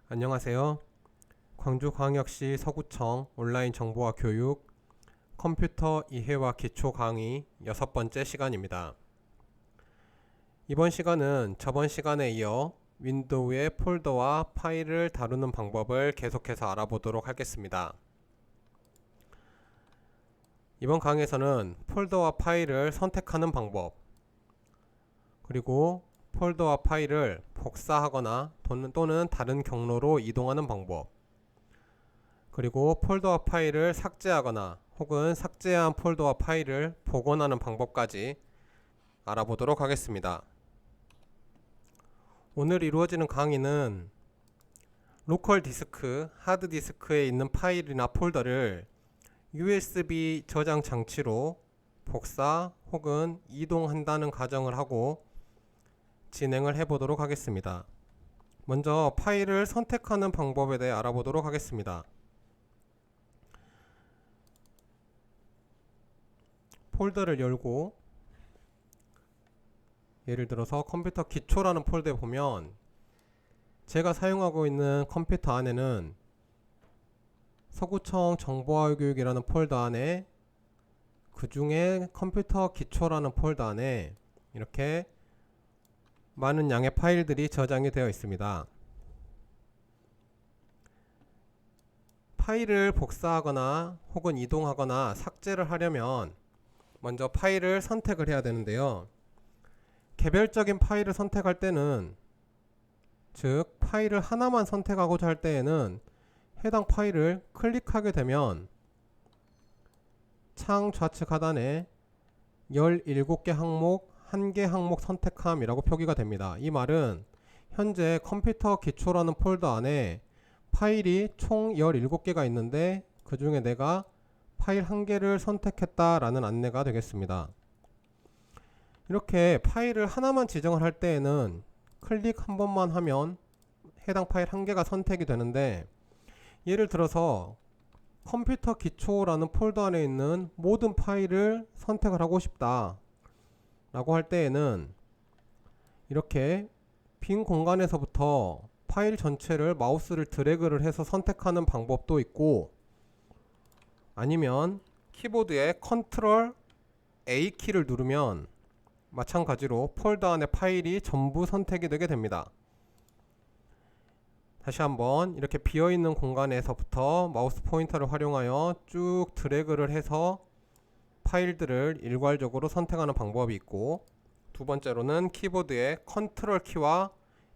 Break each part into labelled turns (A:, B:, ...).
A: 안녕하세요. 광주광역시 서구청 온라인 정보화 교육 컴퓨터 이해와 기초 강의 6번째 시간입니다. 이번 시간은 저번 시간에 이어 윈도우의 폴더와 파일을 다루는 방법을 계속해서 알아보도록 하겠습니다. 이번 강의에서는 폴더와 파일을 선택하는 방법, 그리고 폴더와 파일을 복사하거나 또는 다른 경로로 이동하는 방법, 그리고 폴더와 파일을 삭제하거나 혹은 삭제한 폴더와 파일을 복원하는 방법까지 알아보도록 하겠습니다. 오늘 이루어지는 강의는 로컬 디스크, 하드 디스크에 있는 파일이나 폴더를 USB 저장 장치로 복사 혹은 이동한다는 가정을 하고 진행을 해보도록 하겠습니다. 먼저 파일을 선택하는 방법에 대해 알아보도록 하겠습니다. 폴더를 열고 예를 들어서 컴퓨터 기초라는 폴더에 보면 제가 사용하고 있는 컴퓨터 안에는 서구청 정보화교육이라는 폴더 안에 그 중에 컴퓨터 기초라는 폴더 안에 이렇게 많은 양의 파일들이 저장이 되어 있습니다. 파일을 복사하거나 혹은 이동하거나 삭제를 하려면 먼저 파일을 선택을 해야 되는데요. 개별적인 파일을 선택할 때는, 즉 파일을 하나만 선택하고자 할 때에는 해당 파일을 클릭하게 되면 창 좌측 하단에 17개 항목 1개 항목 선택함이라고 표기가 됩니다. 이 말은 현재 컴퓨터 기초라는 폴더 안에 파일이 총 17개가 있는데 그 중에 내가 파일 1개를 선택했다라는 안내가 되겠습니다. 이렇게 파일을 하나만 지정을 할 때에는 클릭 한 번만 하면 해당 파일 1개가 선택이 되는데, 예를 들어서 컴퓨터 기초라는 폴더 안에 있는 모든 파일을 선택을 하고 싶다 라고 할 때에는 이렇게 빈 공간에서부터 파일 전체를 마우스를 드래그를 해서 선택하는 방법도 있고, 아니면 키보드에 컨트롤 A 키를 누르면 마찬가지로 폴더 안에 파일이 전부 선택이 되게 됩니다. 다시 한번 이렇게 비어있는 공간에서부터 마우스 포인터를 활용하여 쭉 드래그를 해서 파일들을 일괄적으로 선택하는 방법이 있고, 두 번째로는 키보드의 컨트롤 키와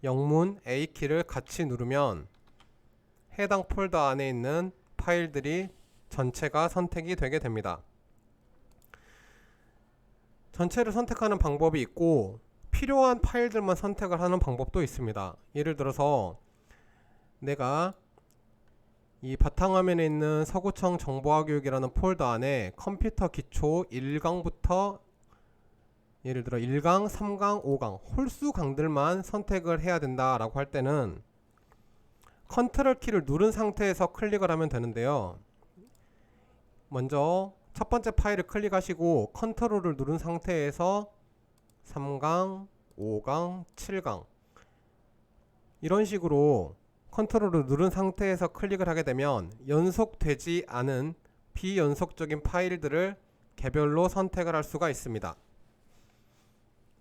A: 영문 A 키를 같이 누르면 해당 폴더 안에 있는 파일들이 전체가 선택이 되게 됩니다. 전체를 선택하는 방법이 있고 필요한 파일들만 선택을 하는 방법도 있습니다. 예를 들어서 내가 이 바탕화면에 있는 서구청 정보화교육이라는 폴더 안에 컴퓨터 기초 1강부터 예를 들어 1강, 3강, 5강 홀수 강들만 선택을 해야 된다라고 할 때는 컨트롤 키를 누른 상태에서 클릭을 하면 되는데요. 먼저 첫 번째 파일을 클릭하시고 컨트롤을 누른 상태에서 3강, 5강, 7강 이런 식으로 컨트롤을 누른 상태에서 클릭을 하게 되면 연속되지 않은 비연속적인 파일들을 개별로 선택을 할 수가 있습니다.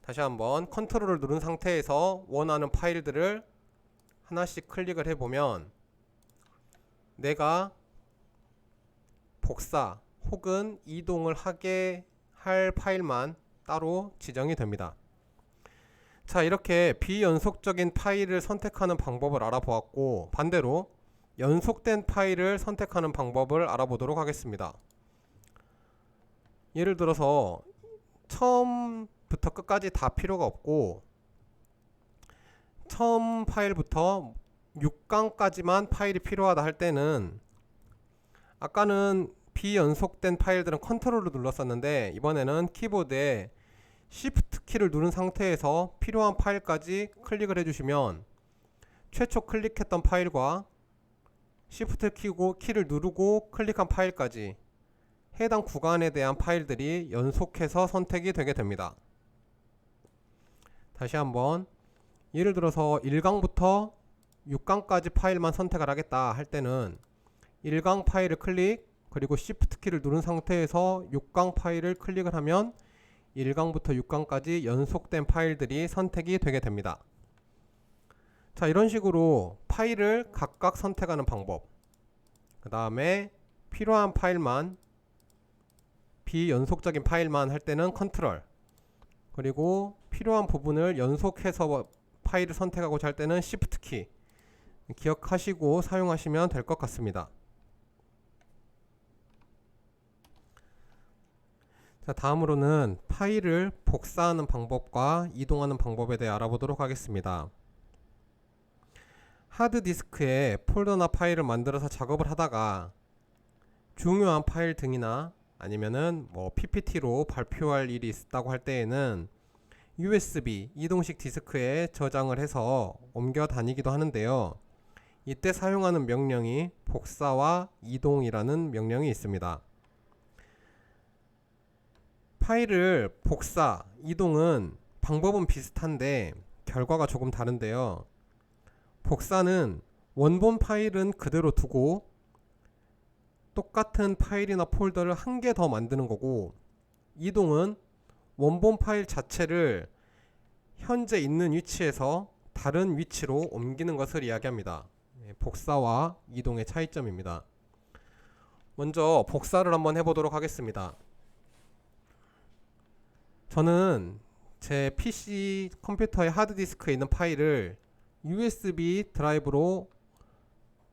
A: 다시 한번 컨트롤을 누른 상태에서 원하는 파일들을 하나씩 클릭을 해보면 내가 복사 혹은 이동을 하게 할 파일만 따로 지정이 됩니다. 자, 이렇게 비연속적인 파일을 선택하는 방법을 알아보았고, 반대로 연속된 파일을 선택하는 방법을 알아보도록 하겠습니다. 예를 들어서 처음부터 끝까지 다 필요가 없고 처음 파일부터 6강까지만 파일이 필요하다 할 때는, 아까는 비연속된 파일들은 컨트롤을 눌렀었는데 이번에는 키보드에 Shift 키를 누른 상태에서 필요한 파일까지 클릭을 해주시면 최초 클릭했던 파일과 Shift 키를 누르고 클릭한 파일까지 해당 구간에 대한 파일들이 연속해서 선택이 되게 됩니다. 다시 한번 예를 들어서 1강부터 6강까지 파일만 선택을 하겠다 할 때는 1강 파일을 클릭 그리고 Shift 키를 누른 상태에서 6강 파일을 클릭을 하면 1강부터 6강까지 연속된 파일들이 선택이 되게 됩니다. 자, 이런 식으로 파일을 각각 선택하는 방법, 그 다음에 필요한 파일만, 비연속적인 파일만 할 때는 컨트롤, 그리고 필요한 부분을 연속해서 파일을 선택하고자 할 때는 Shift 키 기억하시고 사용하시면 될 것 같습니다. 자, 다음으로는 파일을 복사하는 방법과 이동하는 방법에 대해 알아보도록 하겠습니다. 하드디스크에 폴더나 파일을 만들어서 작업을 하다가 중요한 파일 등이나 아니면은 PPT로 발표할 일이 있다고 할 때에는 USB 이동식 디스크에 저장을 해서 옮겨 다니기도 하는데요. 이때 사용하는 명령이 복사와 이동이라는 명령이 있습니다. 파일을 복사, 이동은 방법은 비슷한데 결과가 조금 다른데요. 복사는 원본 파일은 그대로 두고 똑같은 파일이나 폴더를 한 개 더 만드는 거고, 이동은 원본 파일 자체를 현재 있는 위치에서 다른 위치로 옮기는 것을 이야기합니다. 복사와 이동의 차이점입니다. 먼저 복사를 한번 해보도록 하겠습니다. 저는 제 PC 컴퓨터의 하드디스크에 있는 파일을 USB 드라이브로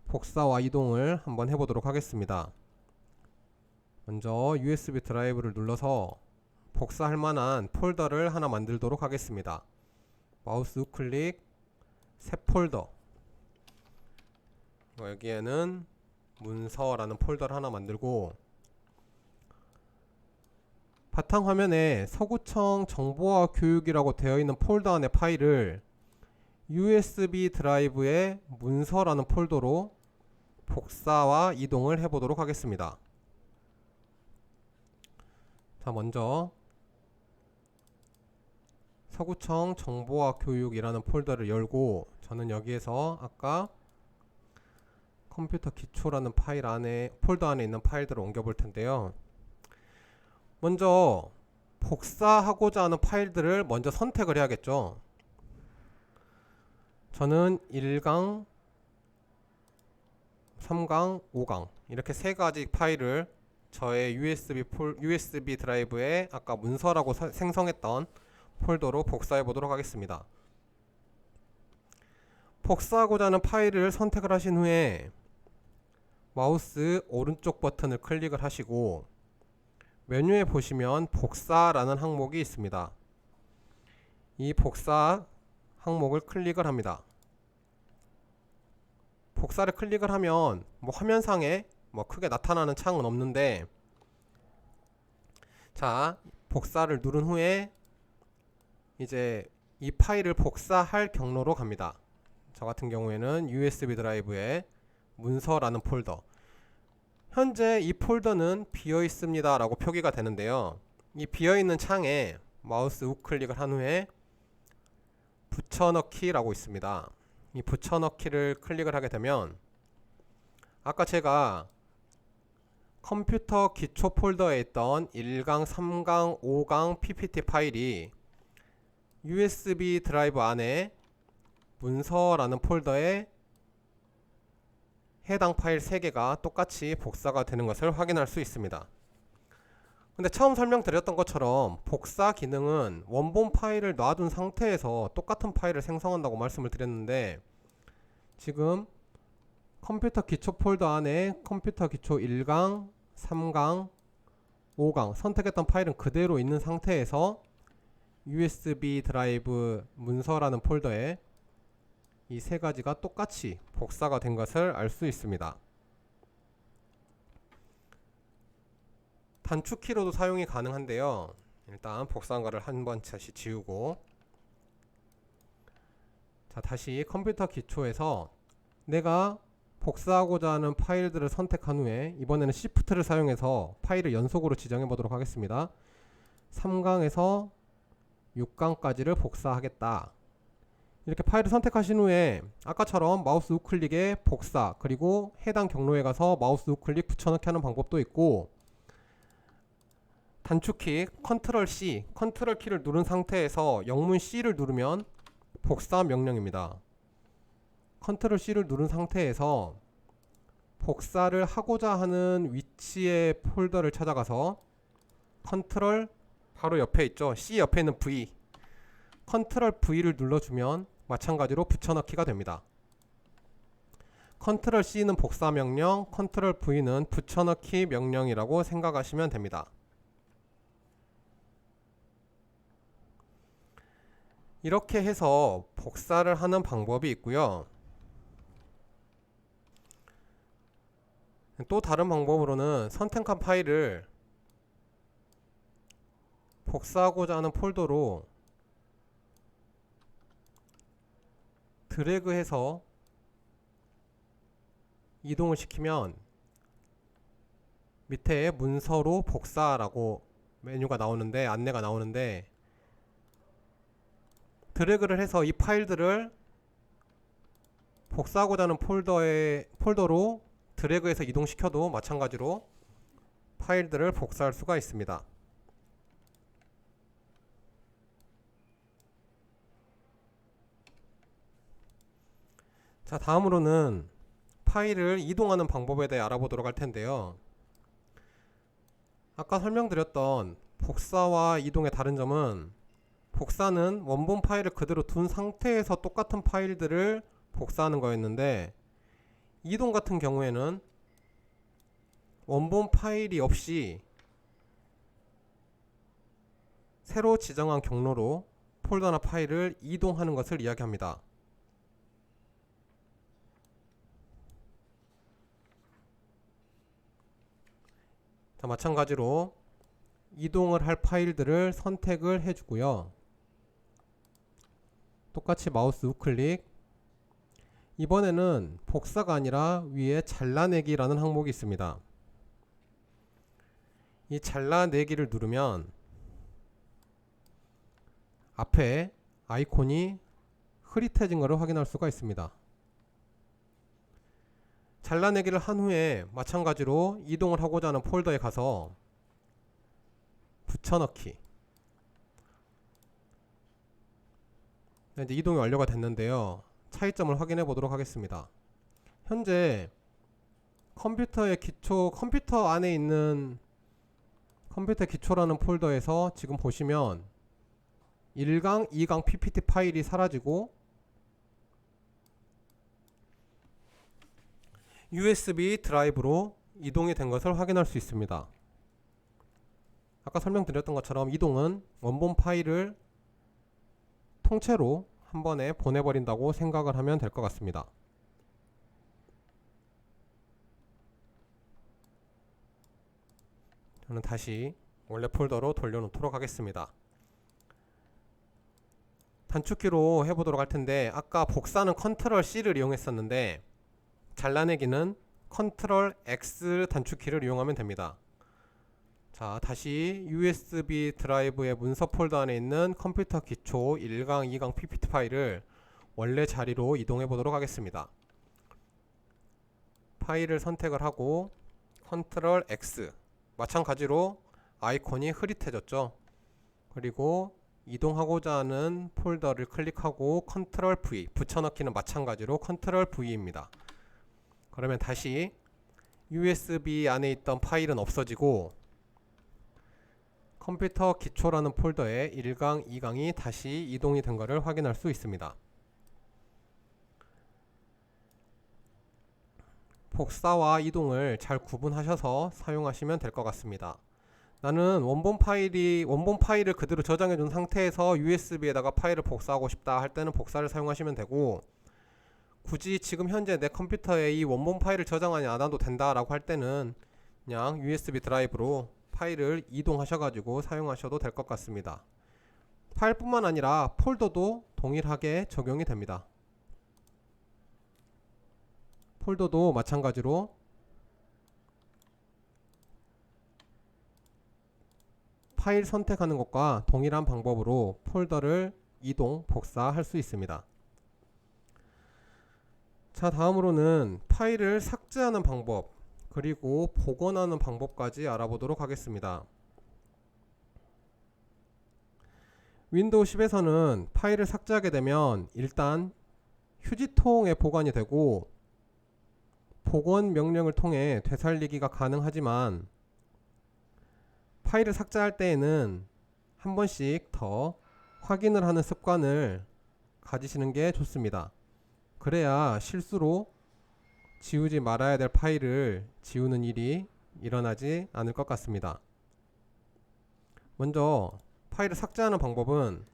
A: 복사와 이동을 한번 해보도록 하겠습니다. 먼저 USB 드라이브를 눌러서 복사할 만한 폴더를 하나 만들도록 하겠습니다. 마우스 우클릭, 새 폴더, 여기에는 문서라는 폴더를 하나 만들고, 바탕화면에 서구청 정보화 교육이라고 되어 있는 폴더 안의 파일을 USB 드라이브의 문서라는 폴더로 복사와 이동을 해보도록 하겠습니다. 자, 먼저 서구청 정보화 교육이라는 폴더를 열고, 저는 여기에서 아까 컴퓨터 기초라는 파일 안에 폴더 안에 있는 파일들을 옮겨 볼 텐데요. 먼저 복사하고자 하는 파일들을 먼저 선택을 해야겠죠. 저는 1강, 3강, 5강 이렇게 세 가지 파일을 저의 USB 드라이브에 아까 문서라고 생성했던 폴더로 복사해 보도록 하겠습니다. 복사하고자 하는 파일을 선택을 하신 후에 마우스 오른쪽 버튼을 클릭을 하시고 메뉴에 보시면 복사라는 항목이 있습니다. 이 복사 항목을 클릭을 합니다. 복사를 클릭을 하면 화면상에 크게 나타나는 창은 없는데, 자, 복사를 누른 후에 이제 이 파일을 복사할 경로로 갑니다. 저 같은 경우에는 USB 드라이브에 문서라는 폴더, 현재 이 폴더는 비어 있습니다 라고 표기가 되는데요. 이 비어 있는 창에 마우스 우클릭을 한 후에 붙여넣기 라고 있습니다. 이 붙여넣기를 클릭을 하게 되면 아까 제가 컴퓨터 기초 폴더에 있던 1강, 3강, 5강 PPT 파일이 USB 드라이브 안에 문서라는 폴더에 해당 파일 3개가 똑같이 복사가 되는 것을 확인할 수 있습니다. 근데 처음 설명드렸던 것처럼 복사 기능은 원본 파일을 놔둔 상태에서 똑같은 파일을 생성한다고 말씀을 드렸는데, 지금 컴퓨터 기초 폴더 안에 컴퓨터 기초 1강, 3강, 5강 선택했던 파일은 그대로 있는 상태에서 USB 드라이브 문서라는 폴더에 이 세 가지가 똑같이 복사가 된 것을 알 수 있습니다. 단축키로도 사용이 가능한데요. 일단 복사한 거를 한번 다시 지우고, 자, 다시 컴퓨터 기초에서 내가 복사하고자 하는 파일들을 선택한 후에 이번에는 Shift를 사용해서 파일을 연속으로 지정해 보도록 하겠습니다. 3강에서 6강까지를 복사하겠다. 이렇게 파일을 선택하신 후에 아까처럼 마우스 우클릭에 복사, 그리고 해당 경로에 가서 마우스 우클릭 붙여넣기 하는 방법도 있고, 단축키 컨트롤 C, 컨트롤 키를 누른 상태에서 영문 C를 누르면 복사 명령입니다. 컨트롤 C를 누른 상태에서 복사를 하고자 하는 위치의 폴더를 찾아가서 컨트롤 바로 옆에 있죠. C 옆에 있는 V, 컨트롤 V를 눌러주면 마찬가지로 붙여넣기가 됩니다. 컨트롤 C는 복사 명령, 컨트롤 V는 붙여넣기 명령이라고 생각하시면 됩니다. 이렇게 해서 복사를 하는 방법이 있고요. 또 다른 방법으로는 선택한 파일을 복사하고자 하는 폴더로 드래그해서 이동을 시키면 밑에 문서로 복사라고 메뉴가 나오는데, 안내가 나오는데, 드래그를 해서 이 파일들을 복사하고자 하는 폴더로 드래그해서 이동시켜도 마찬가지로 파일들을 복사할 수가 있습니다. 자, 다음으로는 파일을 이동하는 방법에 대해 알아보도록 할 텐데요. 아까 설명드렸던 복사와 이동의 다른 점은, 복사는 원본 파일을 그대로 둔 상태에서 똑같은 파일들을 복사하는 거였는데, 이동 같은 경우에는 원본 파일이 없이 새로 지정한 경로로 폴더나 파일을 이동하는 것을 이야기합니다. 자, 마찬가지로 이동을 할 파일들을 선택을 해주고요. 똑같이 마우스 우클릭, 이번에는 복사가 아니라 위에 잘라내기라는 항목이 있습니다. 이 잘라내기를 누르면 앞에 아이콘이 흐릿해진 것을 확인할 수가 있습니다. 잘라내기를 한 후에 마찬가지로 이동을 하고자 하는 폴더에 가서 붙여넣기, 이제 이동이 완료가 됐는데요. 차이점을 확인해 보도록 하겠습니다. 현재 컴퓨터의 기초, 컴퓨터 안에 있는 컴퓨터 기초라는 폴더에서 지금 보시면 1강, 2강 PPT 파일이 사라지고 USB 드라이브로 이동이 된 것을 확인할 수 있습니다. 아까 설명드렸던 것처럼 이동은 원본 파일을 통째로 한 번에 보내버린다고 생각을 하면 될 것 같습니다. 저는 다시 원래 폴더로 돌려놓도록 하겠습니다. 단축키로 해보도록 할 텐데, 아까 복사는 컨트롤 C를 이용했었는데 잘라내기는 컨트롤 X 단축키를 이용하면 됩니다. 자, 다시 USB 드라이브의 문서 폴더 안에 있는 컴퓨터 기초 1강, 2강 PPT 파일을 원래 자리로 이동해 보도록 하겠습니다. 파일을 선택을 하고 컨트롤 X, 마찬가지로 아이콘이 흐릿해졌죠. 그리고 이동하고자 하는 폴더를 클릭하고 컨트롤 V, 붙여넣기는 마찬가지로 컨트롤 V입니다. 그러면 다시 USB 안에 있던 파일은 없어지고 컴퓨터 기초라는 폴더에 1강, 2강이 다시 이동이 된 것을 확인할 수 있습니다. 복사와 이동을 잘 구분하셔서 사용하시면 될 것 같습니다. 나는 원본 파일을 그대로 저장해 둔 상태에서 USB에다가 파일을 복사하고 싶다 할 때는 복사를 사용하시면 되고, 굳이 지금 현재 내 컴퓨터에 이 원본 파일을 저장하지 않아도 된다라고 할 때는 그냥 USB 드라이브로 파일을 이동하셔가지고 사용하셔도 될 것 같습니다. 파일뿐만 아니라 폴더도 동일하게 적용이 됩니다. 폴더도 마찬가지로 파일 선택하는 것과 동일한 방법으로 폴더를 이동, 복사할 수 있습니다. 자, 다음으로는 파일을 삭제하는 방법 그리고 복원하는 방법까지 알아보도록 하겠습니다. 윈도우 10에서는 파일을 삭제하게 되면 일단 휴지통에 보관이 되고 복원 명령을 통해 되살리기가 가능하지만 파일을 삭제할 때에는 한 번씩 더 확인을 하는 습관을 가지시는 게 좋습니다. 그래야 실수로 지우지 말아야 될 파일을 지우는 일이 일어나지 않을 것 같습니다. 먼저 파일을 삭제하는 방법은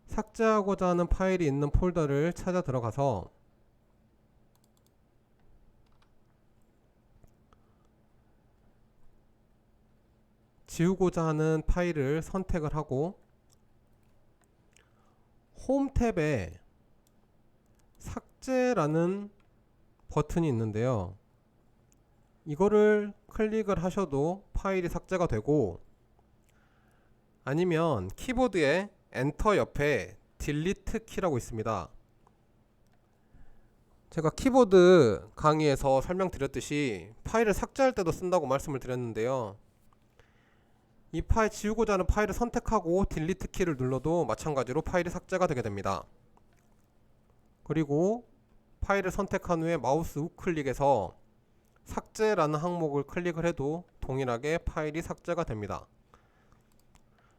A: 삭제하고자 하는 파일이 있는 폴더를 찾아 들어가서 지우고자 하는 파일을 선택을 하고 홈 탭에 삭제라는 버튼이 있는데요. 이거를 클릭을 하셔도 파일이 삭제가 되고 아니면 키보드에 엔터 옆에 딜리트 키라고 있습니다. 제가 키보드 강의에서 설명드렸듯이 파일을 삭제할 때도 쓴다고 말씀을 드렸는데요. 이 파일 지우고자 하는 파일을 선택하고 딜리트 키를 눌러도 마찬가지로 파일이 삭제가 되게 됩니다. 그리고 파일을 선택한 후에 마우스 우클릭해서 삭제라는 항목을 클릭을 해도 동일하게 파일이 삭제가 됩니다.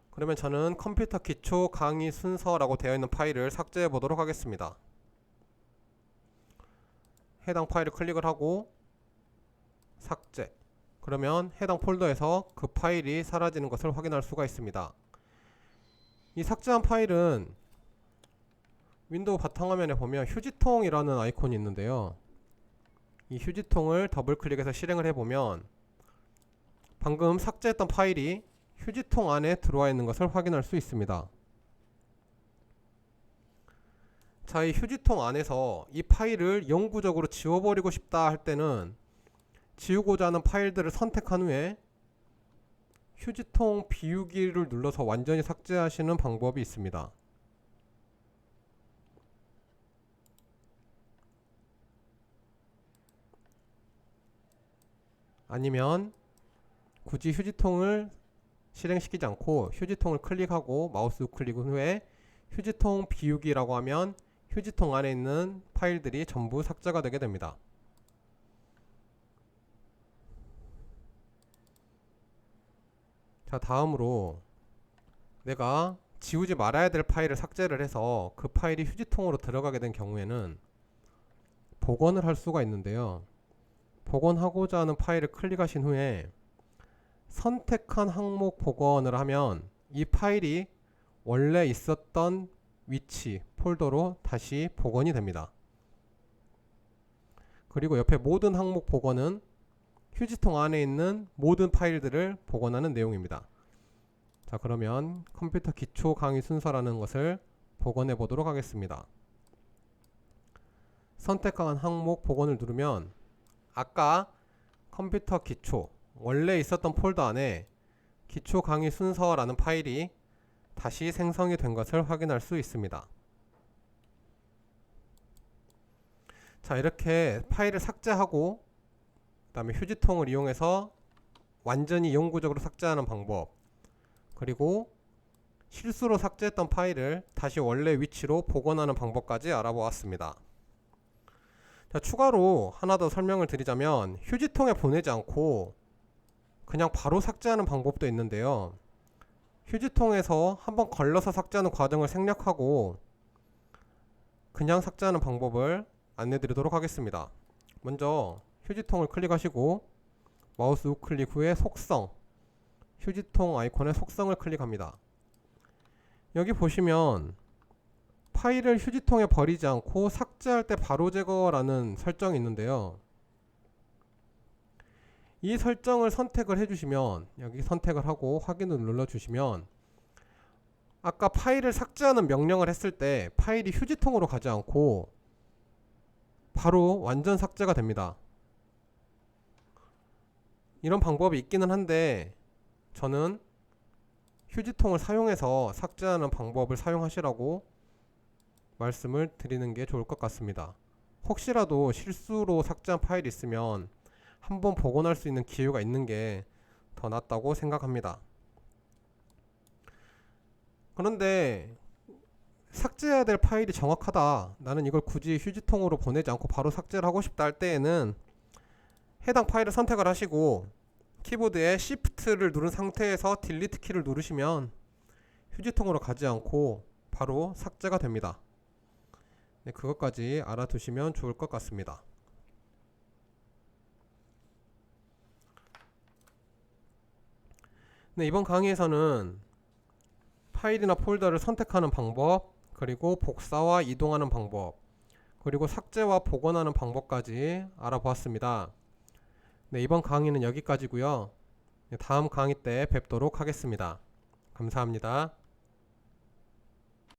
A: 그러면 저는 컴퓨터 기초 강의 순서라고 되어 있는 파일을 삭제해 보도록 하겠습니다. 해당 파일을 클릭을 하고 삭제. 그러면 해당 폴더에서 그 파일이 사라지는 것을 확인할 수가 있습니다. 이 삭제한 파일은 윈도우 바탕화면에 보면 휴지통이라는 아이콘이 있는데요. 이 휴지통을 더블 클릭해서 실행을 해보면 방금 삭제했던 파일이 휴지통 안에 들어와 있는 것을 확인할 수 있습니다. 자, 이 휴지통 안에서 이 파일을 영구적으로 지워버리고 싶다 할 때는 지우고자 하는 파일들을 선택한 후에 휴지통 비우기를 눌러서 완전히 삭제하시는 방법이 있습니다. 아니면 굳이 휴지통을 실행시키지 않고 휴지통을 클릭하고 마우스 우클릭 후에 휴지통 비우기라고 하면 휴지통 안에 있는 파일들이 전부 삭제가 되게 됩니다. 자, 다음으로 내가 지우지 말아야 될 파일을 삭제를 해서 그 파일이 휴지통으로 들어가게 된 경우에는 복원을 할 수가 있는데요. 복원하고자 하는 파일을 클릭하신 후에 선택한 항목 복원을 하면 이 파일이 원래 있었던 위치, 폴더로 다시 복원이 됩니다. 그리고 옆에 모든 항목 복원은 휴지통 안에 있는 모든 파일들을 복원하는 내용입니다. 자, 그러면 컴퓨터 기초 강의 순서라는 것을 복원해 보도록 하겠습니다. 선택한 항목 복원을 누르면 아까 컴퓨터 기초 원래 있었던 폴더 안에 기초 강의 순서라는 파일이 다시 생성이 된 것을 확인할 수 있습니다. 자, 이렇게 파일을 삭제하고 그 다음에 휴지통을 이용해서 완전히 영구적으로 삭제하는 방법, 그리고 실수로 삭제했던 파일을 다시 원래 위치로 복원하는 방법까지 알아보았습니다. 자, 추가로 하나 더 설명을 드리자면 휴지통에 보내지 않고 그냥 바로 삭제하는 방법도 있는데요. 휴지통에서 한번 걸러서 삭제하는 과정을 생략하고 그냥 삭제하는 방법을 안내 드리도록 하겠습니다. 먼저 휴지통을 클릭하시고 마우스 우클릭 후에 속성, 휴지통 아이콘의 속성을 클릭합니다. 여기 보시면 파일을 휴지통에 버리지 않고 삭제할 때 바로 제거라는 설정이 있는데요. 이 설정을 선택을 해주시면 여기 선택을 하고 확인을 눌러주시면 아까 파일을 삭제하는 명령을 했을 때 파일이 휴지통으로 가지 않고 바로 완전 삭제가 됩니다. 이런 방법이 있기는 한데 저는 휴지통을 사용해서 삭제하는 방법을 사용하시라고 말씀을 드리는 게 좋을 것 같습니다. 혹시라도 실수로 삭제한 파일이 있으면 한번 복원할 수 있는 기회가 있는 게 더 낫다고 생각합니다. 그런데 삭제해야 될 파일이 정확하다, 나는 이걸 굳이 휴지통으로 보내지 않고 바로 삭제를 하고 싶다 할 때에는 해당 파일을 선택을 하시고 키보드에 Shift를 누른 상태에서 딜리트 키를 누르시면 휴지통으로 가지 않고 바로 삭제가 됩니다. 네, 그것까지 알아두시면 좋을 것 같습니다. 네, 이번 강의에서는 파일이나 폴더를 선택하는 방법, 그리고 복사와 이동하는 방법, 그리고 삭제와 복원하는 방법까지 알아보았습니다. 네, 이번 강의는 여기까지고요. 네, 다음 강의 때 뵙도록 하겠습니다. 감사합니다.